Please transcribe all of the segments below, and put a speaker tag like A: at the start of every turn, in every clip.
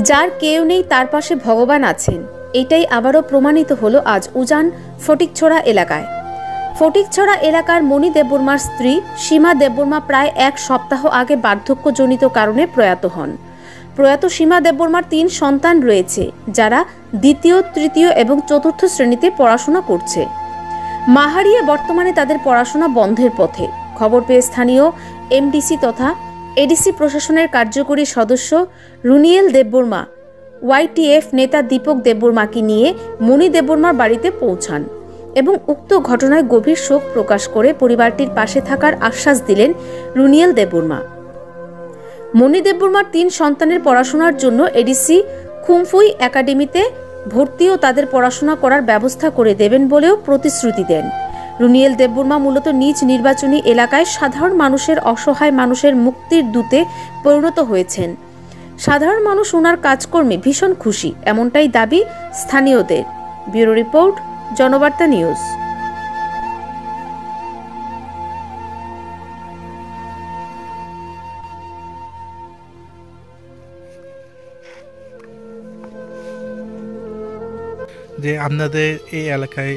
A: যার কেউ নেই তার পাশে ভগবান আছেন, এটাই আবারও প্রমাণিত হলো আজ উজান ফটিকছড়া এলাকায়। ফটিকছড়া এলাকার মণি দেববর্মার স্ত্রী সীমা দেববর্মা প্রায় এক সপ্তাহ আগে বার্ধক্যজনিত কারণে প্রয়াত হন। প্রয়াত সীমা দেববর্মার 3 সন্তান রয়েছে, যারা দ্বিতীয়, তৃতীয় এবং চতুর্থ শ্রেণীতে পড়াশোনা করছে। মা হারিয়ে বর্তমানে তাদের পড়াশোনা বন্ধের পথে। খবর পেয়ে স্থানীয় এমডিসি তথা এডিসি প্রশাসনের কার্যকরী সদস্য রুনিয়েল দেববর্মা ওয়াইটিএফ নেতা দীপক দেববর্মাকে নিয়ে মণি দেববর্মার বাড়িতে পৌঁছান এবং উক্ত ঘটনায় গভীর শোক প্রকাশ করে পরিবারটির পাশে থাকার আশ্বাস দিলেন রুনিয়েল দেববর্মা। মণি দেববর্মার 3 সন্তানের পড়াশোনার জন্য এডিসি খুমফুই একাডেমিতে ভর্তি ও তাদের পড়াশোনা করার ব্যবস্থা করে দেবেন বলেও প্রতিশ্রুতি দেন। রুনিয়েল দেববর্মা মূলত নিজ নির্বাচনী এলাকায় সাধারণ মানুষের, অসহায় মানুষের মুক্তির দূতে পরিণত হয়েছেন। সাধারণ মানুষ ওনার কাজকর্মে ভীষণ খুশি, এমনটাই দাবি স্থানীয়দের। Bureau report, Janabarta news.
B: যে আপনাদের এই এলাকায়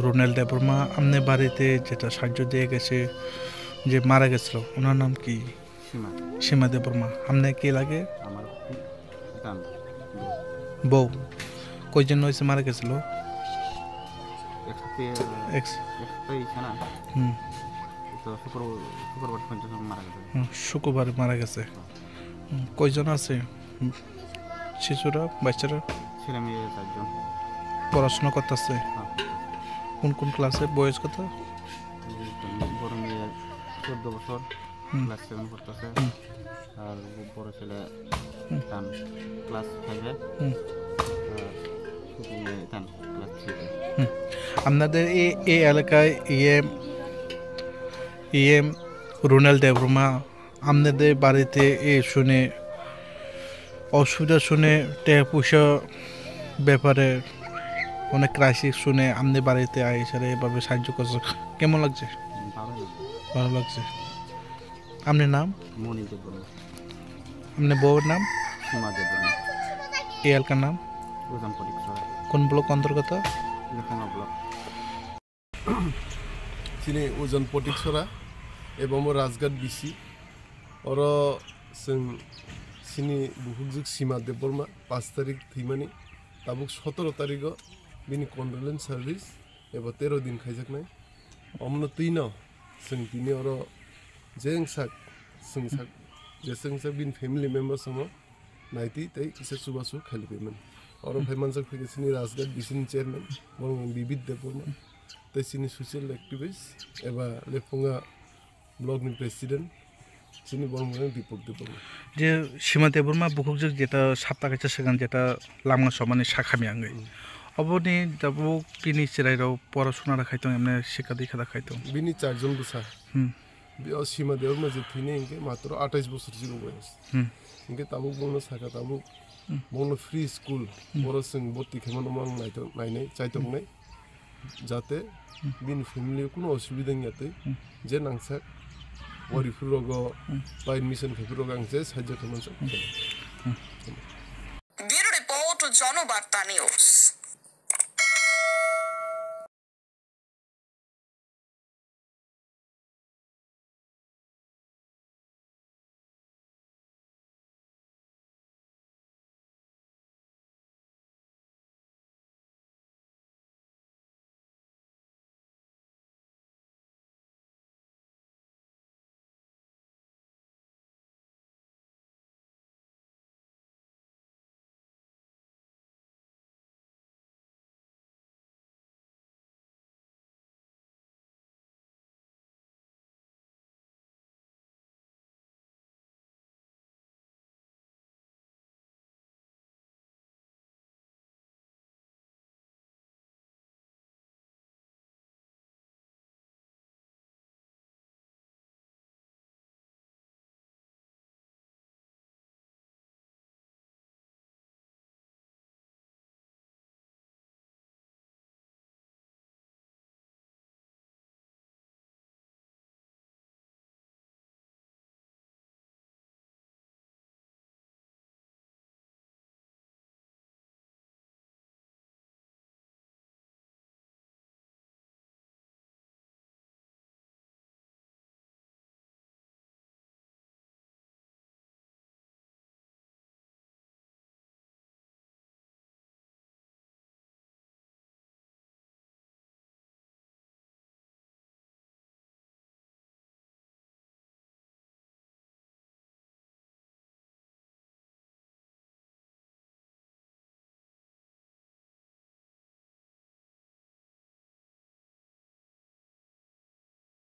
B: রুনিয়েল দেববর্মা আপনার বাড়িতে যেটা সাহায্য দিয়ে গেছে, যে মারা গেছিল, ওনার নাম কি? সীমা দেববর্মা। আপনার কি লাগে? বউ কয়জন হয়েছে মারা গেছিল? শুক্রবার মারা গেছে। কয়জন আছে শিশুরা, বাচ্চারা?
C: ছেলে মেয়ে 4 জন।
B: পড়াশোনা করতেছে? কোন কোন ক্লাসে? বয়স কত?
C: বড় মেয়ে 14 বছর, ক্লাস 7 পড়তেছে। আর বড় ছেলে ক্লাস 5 এ, আর ছোট মেয়ে ক্লাস 3 এ।
B: আপনাদের এই এলাকায় রুনিয়েল দেববর্মা আপনাদের বাড়িতে শুনে অসুবিধা শুনে টাকা পয়সা ব্যাপারে অনেক ক্রাইসিস শুনে আমাদের বাড়িতে আইসারে এভাবে সাহায্য করছে, কেমন লাগছে? ভালো লাগছে। আপনার নাম?
C: মণি দেববর্মা।
B: আপনার বউয়ের নাম?
C: সীমা দেববর্মা।
B: এই এলাকার নাম?
C: উজান ফটিকছড়া।
B: কোন ব্লক অন্তর্গত?
C: লেফাঙ্গা ব্লক।
D: তিনি উজাन फटिकछरा এবং राजघाट बिसि और जों सिनि बुहुगजुग सीमा देबबर्मा 5 तारिख थैमानि ताबुक 17 तारिखआव बिनि कन्डोलेन्स सार्भिस एबा 13 दिन खाइजाकनाय अमनो तैनो जों बिनि और जेंसाक बिन फेमिलि मेम्बार्स सम नाइति तै इसे सुबासु खालिबेमोन और फैमानजक फैगासिनि राजघाट बिसिनि चेयरमेन बरं बिबिद देबबर्मा तैसिनि ससियेल एक्टिविस्ट एबा लेफंगा ब्लकनि प्रेसिडेंट सिनि बरं दीपक देबबर्मा।
B: যে সীমা দেববর্মা বুকুকজক যেটা সাপ্তা কাছে সেখান যেটা লামা সমানে শাখামি আঙ্গে অবনি যাবো বিনি চেরাইরাও পড়াশোনা রাখাইতো এমনি শিক্ষা দীক্ষা রাখাইতো
D: বিনি 4 জন বসা। बेयाव सीमा देबबर्मा जे थैने इनके मात्र 28 बोसोर सिगां बयस। इनके ताबुक बंनो साखा ताबुक बंनो फ्री स्कुल बर' जों भर्ति खालामनो आं नायनाय चाइतंनाय जाते बिन फेमिलि कोनो असुबिदा गैयाते जे नांसा वरिफुरग बा एडमिशन खाइफुरग आं जे साहाय्य खालामनो।
E: Bureau report, জনবার্তা।